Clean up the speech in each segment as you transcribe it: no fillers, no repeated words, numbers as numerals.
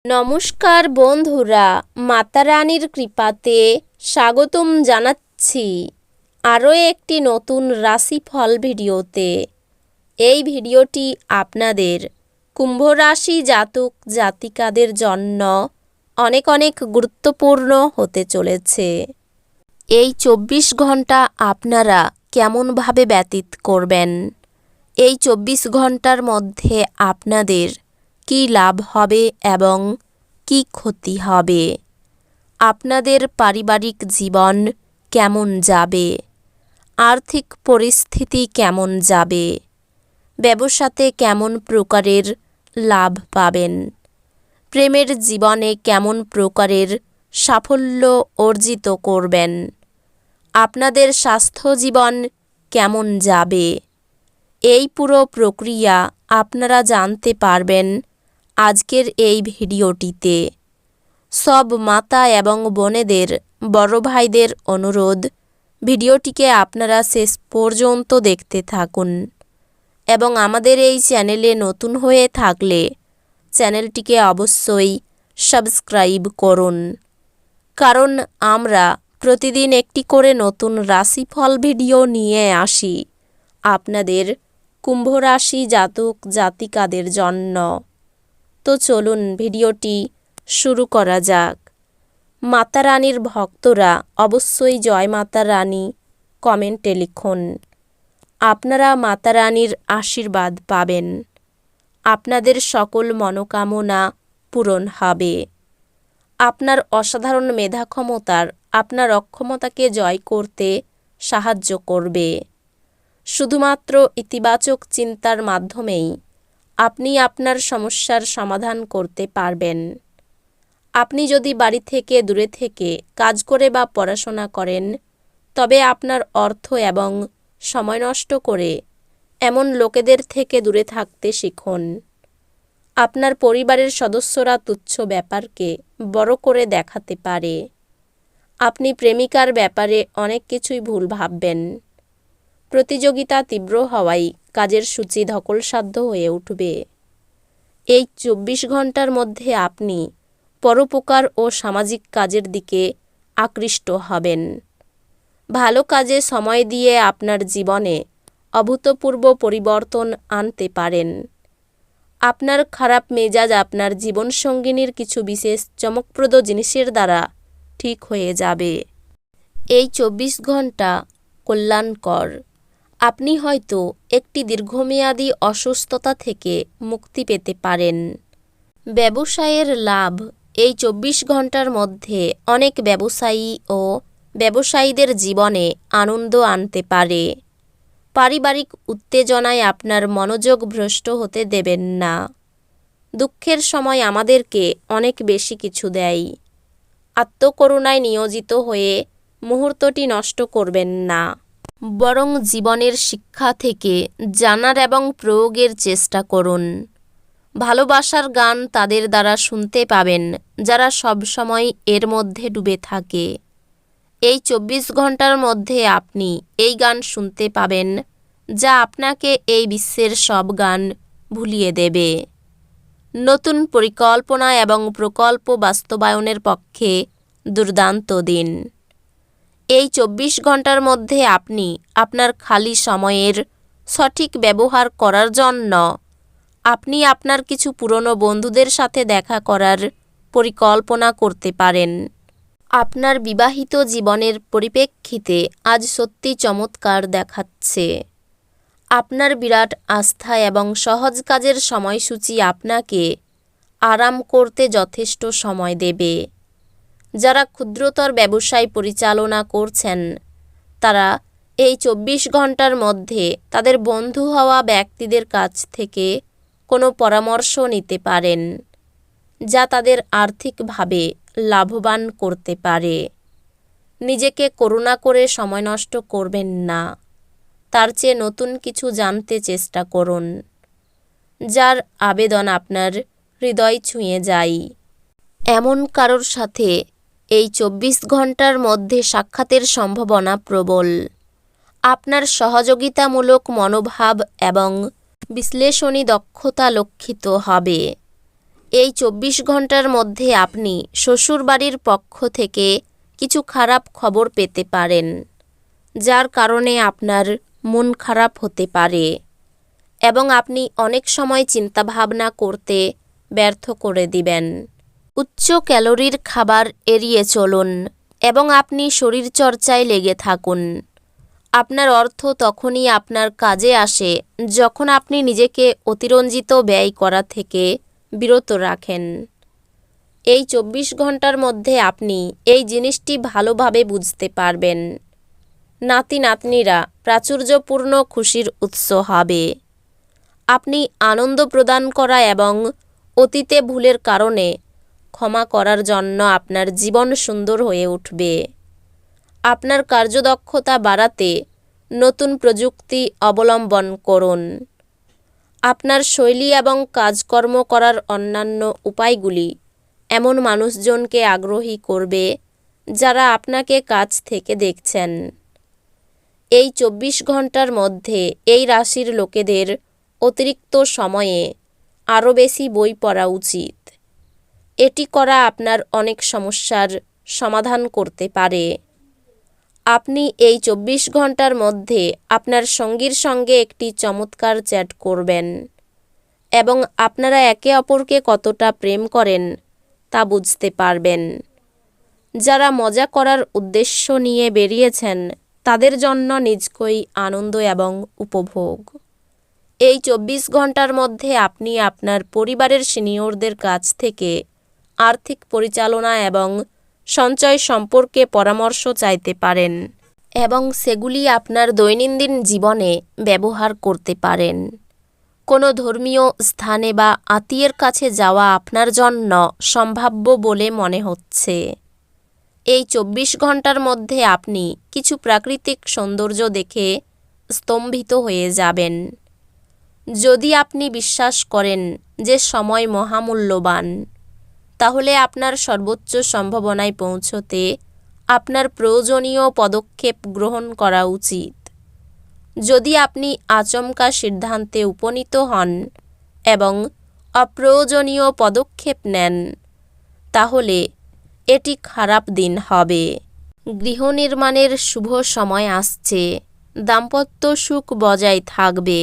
নমস্কার বন্ধুরা, মাতা রানীর কৃপাতে স্বাগতম জানাচ্ছি আরও একটি নতুন রাশিফল ভিডিওতে। এই ভিডিওটি আপনাদের কুম্ভ রাশি জাতক জাতিকাদের জন্য অনেক অনেক গুরুত্বপূর্ণ হতে চলেছে। এই 24 ঘন্টা আপনারা কেমনভাবে ব্যতীত করবেন, এই 24 ঘন্টার মধ্যে আপনাদের কী লাভ হবে এবং কী ক্ষতি হবে, আপনাদের পারিবারিক জীবন কেমন যাবে, আর্থিক পরিস্থিতি কেমন যাবে, ব্যবসাতে কেমন প্রকারের লাভ পাবেন, প্রেমের জীবনে কেমন প্রকারের সাফল্য অর্জিত করবেন, আপনাদের স্বাস্থ্য জীবন কেমন যাবে, এই পুরো প্রক্রিয়া আপনারা জানতে পারবেন আজকের এই ভিডিওটিতে। সব মাতা এবং বোনেদের, বড় ভাইদের অনুরোধ, ভিডিওটিকে আপনারা শেষ পর্যন্ত দেখতে থাকুন এবং আমাদের এই চ্যানেলে নতুন হয়ে থাকলে চ্যানেলটিকে অবশ্যই সাবস্ক্রাইব করুন, কারণ আমরা প্রতিদিন একটি করে নতুন রাশিফল ভিডিও নিয়ে আসি আপনাদের কুম্ভ রাশি জাতক জাতিকাদের জন্য। তো চলুন ভিডিওটি শুরু করা যাক। মাতা রানীর ভক্তরা অবশ্যই জয় মাতা রানী কমেন্টে লিখুন। আপনারা মাতা রানীর আশীর্বাদ পাবেন, আপনাদের সকল মনোকামনা পূরণ হবে। আপনার অসাধারণ মেধা ক্ষমতার আপনার অক্ষমতাকে জয় করতে সাহায্য করবে। শুধুমাত্র ইতিবাচক চিন্তার মাধ্যমেই আপনি আপনার সমস্যার সমাধান করতে পারবেন। আপনি যদি বাড়ি থেকে দূরে থেকে কাজ করে বা পড়াশোনা করেন, তবে আপনার অর্থ এবং সময় নষ্ট করে এমন লোকেদের থেকে দূরে থাকতে শিখুন। আপনার পরিবারের সদস্যরা তুচ্ছ ব্যাপারকে বড় করে দেখাতে পারে। আপনি প্রেমিকার ব্যাপারে অনেক কিছুই ভুল ভাববেন। প্রতিযোগিতা তীব্র হওয়ায় কাজের সূচি ধকলসাধ্য হয়ে উঠবে। এই 24 ঘন্টার মধ্যে আপনি পরোপকার ও সামাজিক কাজের দিকে আকৃষ্ট হবেন। ভালো কাজে সময় দিয়ে আপনার জীবনে অভূতপূর্ব পরিবর্তন আনতে পারেন। আপনার খারাপ মেজাজ আপনার জীবনসঙ্গিনীর কিছু বিশেষ চমকপ্রদ জিনিসের দ্বারা ঠিক হয়ে যাবে। এই 24 ঘন্টা কল্যাণকর। আপনি হয়তো একটি দীর্ঘমেয়াদী অসুস্থতা থেকে মুক্তি পেতে পারেন। ব্যবসায়ের লাভ। এই 24 ঘন্টার মধ্যে অনেক ব্যবসায়ী ও ব্যবসায়ীদের জীবনে আনন্দ আনতে পারে। পারিবারিক উত্তেজনায় আপনার মনোযোগ ভ্রষ্ট হতে দেবেন না। দুঃখের সময় আমাদেরকে অনেক বেশি কিছু দেয়। আত্মকরুণায় নিয়োজিত হয়ে মুহূর্তটি নষ্ট করবেন না, বরং জীবনের শিক্ষা থেকে জানার এবং প্রয়োগের চেষ্টা করুন। ভালোবাসার গান তাদের দ্বারা শুনতে পাবেন যারা সব সময় এর মধ্যে ডুবে থাকে। এই 24 ঘন্টার মধ্যে আপনি এই গান শুনতে পাবেন যা আপনাকে এই বিশ্বের সব গান ভুলিয়ে দেবে। নতুন পরিকল্পনা এবং প্রকল্প বাস্তবায়নের পক্ষে দুর্দান্ত দিন। এই 24 ঘন্টার মধ্যে আপনি আপনার খালি সময়ের সঠিক ব্যবহার করার জন্য আপনি আপনার কিছু পুরনো বন্ধুদের সাথে দেখা করার পরিকল্পনা করতে পারেন। আপনার বিবাহিত জীবনের পরিপ্রেক্ষিতে আজ সত্যি চমৎকার দেখাচ্ছে। আপনার বিরাট আস্থা এবং সহজ কাজের সময়সূচি আপনাকে আরাম করতে যথেষ্ট সময় দেবে। যারা ক্ষুদ্রতর ব্যবসায় পরিচালনা করছেন, তারা এই 24 ঘন্টার মধ্যে তাদের বন্ধু হওয়া ব্যক্তিদের কাছ থেকে কোনো পরামর্শ নিতে পারেন, যা তাদের আর্থিকভাবে লাভবান করতে পারে। নিজেকে করুণা করে সময় নষ্ট করবেন না, তার চেয়ে নতুন কিছু জানতে চেষ্টা করুন, যার আবেদন আপনার হৃদয় ছুঁয়ে যায়। এমন কারোর সাথে এই 24 ঘন্টার মধ্যে সাক্ষাতের সম্ভাবনা প্রবল। আপনার সহযোগিতামূলক মনোভাব এবং বিশ্লেষণী দক্ষতা লক্ষিত হবে। এই 24 ঘন্টার মধ্যে আপনি শ্বশুরবাড়ির পক্ষ থেকে কিছু খারাপ খবর পেতে পারেন, যার কারণে আপনার মন খারাপ হতে পারে এবং আপনি অনেক সময় চিন্তাভাবনা করতে ব্যর্থ করে দিবেন। উচ্চ ক্যালোরির খাবার এড়িয়ে চলুন এবং আপনি শরীরচর্চায় লেগে থাকুন। আপনার অর্থ তখনই আপনার কাজে আসে যখন আপনি নিজেকে অতিরঞ্জিত ব্যয় করা থেকে বিরত রাখেন। এই 24 ঘন্টার মধ্যে আপনি এই জিনিসটি ভালোভাবে বুঝতে পারবেন। নাতি নাতনিরা প্রাচুর্যপূর্ণ খুশির উৎস হবে। আপনি আনন্দ প্রদান করা এবং অতীতে ভুলের কারণে ক্ষমা করার জন্য আপনার জীবন সুন্দর হয়ে উঠবে। আপনার কার্যদক্ষতা বাড়াতে নতুন প্রযুক্তি অবলম্বন করুন। আপনার শৈলী এবং কাজকর্ম করার অন্যান্য উপায়গুলি এমন মানুষজনকে আগ্রহী করবে যারা আপনাকে কাছ থেকে দেখছেন। এই 24 ঘন্টার মধ্যে এই রাশির লোকেদের অতিরিক্ত সময়ে আরও বেশি বই পড়া উচিত। এটি করা আপনার অনেক সমস্যার সমাধান করতে পারে। আপনি এই 24 ঘন্টার মধ্যে আপনার সঙ্গীর সঙ্গে একটি চমৎকার চ্যাট করবেন এবং আপনারা একে অপরকে কতটা প্রেম করেন তা বুঝতে পারবেন। যারা মজা করার উদ্দেশ্য নিয়ে বেরিয়েছেন তাদের জন্য নিজকই আনন্দ এবং উপভোগ। এই 24 ঘন্টার মধ্যে আপনি আপনার পরিবারের সিনিয়রদের কাছ থেকে আর্থিক পরিচালনা এবং সঞ্চয় সম্পর্কে পরামর্শ চাইতে পারেন এবং সেগুলি আপনার দৈনন্দিন জীবনে ব্যবহার করতে পারেন। কোনো ধর্মীয় স্থানে বা আত্মীয়ের কাছে যাওয়া আপনার জন্য সম্ভাব্য বলে মনে হচ্ছে। এই 24 ঘন্টার মধ্যে আপনি কিছু প্রাকৃতিক সৌন্দর্য দেখে স্তম্ভিত হয়ে যাবেন। যদি আপনি বিশ্বাস করেন যে সময় মহামূল্যবান, তাহলে আপনার সর্বোচ্চ সম্ভাবনায় পৌঁছতে আপনার প্রয়োজনীয় পদক্ষেপ গ্রহণ করা উচিত। যদি আপনি আচমকা সিদ্ধান্তে উপনীত হন এবং অপ্রয়োজনীয় পদক্ষেপ নেন, তাহলে এটি খারাপ দিন হবে। গৃহ নির্মাণের শুভ সময় আসছে। দাম্পত্য সুখ বজায় থাকবে।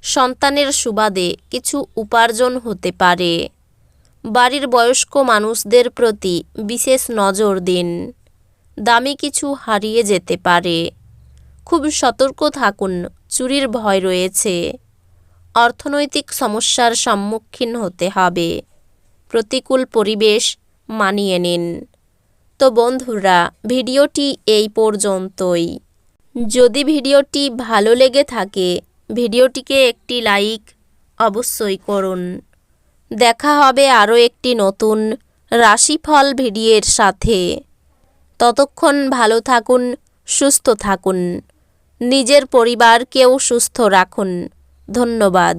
সন্তানের সুবাদে কিছু উপার্জন হতে পারে। বাড়ির বয়স্ক মানুষদের প্রতি বিশেষ নজর দিন। দামি কিছু হারিয়ে যেতে পারে। খুব সতর্ক থাকুন, চুরির ভয় রয়েছে। অর্থনৈতিক সমস্যার সম্মুখীন হতে হবে। প্রতিকূল পরিবেশ মানিয়ে নিন। তো বন্ধুরা, ভিডিওটি এই পর্যন্তই। যদি ভিডিওটি ভালো লেগে থাকে ভিডিওটিকে একটি লাইক অবশ্যই করুন। দেখা হবে আরও একটি নতুন রাশিফল ভিডিওর সাথে। ততক্ষণ ভালো থাকুন, সুস্থ থাকুন, নিজের পরিবারকেও সুস্থ রাখুন। ধন্যবাদ।